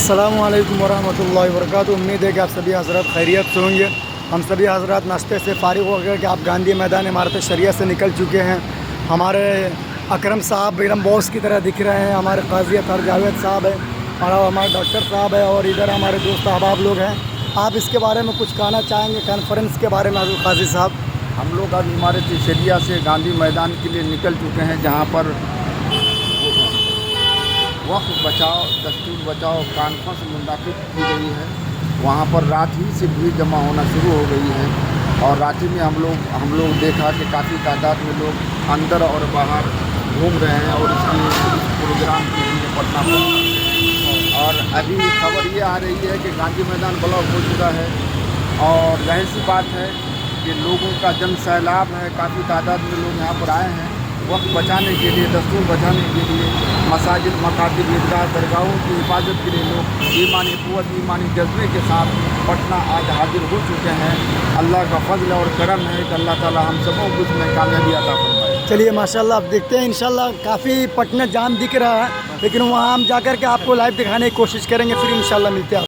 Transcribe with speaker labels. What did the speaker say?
Speaker 1: अस्सलामु अलैकुम वरहमतुल्लाहि वबरकातुहू। उम्मीद है कि आप सभी हज़रात खैरियत से होंगे। हम सभी हज़रात नाश्ते से फारिग हो गए कि आप गांधी मैदान इमारत शरिया से निकल चुके हैं। हमारे अकरम साहब एकदम बॉस की तरह दिख रहे हैं। हमारे काजी अतहर जावेद साहब है और हमारे डॉक्टर साहब है और इधर हमारे दोस्त अहबाब लोग हैं। आप इसके बारे में कुछ कहना चाहेंगे कॉन्फ्रेंस के बारे में हज़रत काजी साहब?
Speaker 2: हम लोग अब इमारत शरिया से गांधी मैदान के लिए निकल चुके हैं, जहां पर वक्फ बचाओ दस्तूर बचाओ कॉन्फ्रेंस मुंतखब की गई है। वहां पर रात ही से भीड़ जमा होना शुरू हो गई है और रात में हम लोग देखा कि काफ़ी तादाद में लोग अंदर और बाहर घूम रहे हैं और इस प्रोग्राम के लिए पटना पहुंचे। और अभी खबर ये आ रही है कि गांधी मैदान ब्लॉक हो चुका है और जाहिर सी बात है कि लोगों का जन सैलाब है। काफ़ी तादाद में लोग यहाँ पर आए हैं वक्त बचाने के लिए, दस्तूर बचाने के लिए। मसाजिद, मकातिब, ईदगाह, दरगाहों की हिफाजत के लिए लोग ईमानी क़ुव्वत, ईमानी जज्बे के साथ पटना आज हाजिर हो चुके हैं। अल्लाह का फजल और करम है कि अल्लाह ताला हम सबों को उसमें कामयाबी अता फरमाए।
Speaker 1: चलिए माशाल्लाह, अब देखते हैं इंशाल्लाह। काफ़ी पटना जाम दिख रहा है, लेकिन वहाँ हम जाकर के आपको लाइव दिखाने की कोशिश करेंगे। फिर इंशाल्लाह मिलते हैं।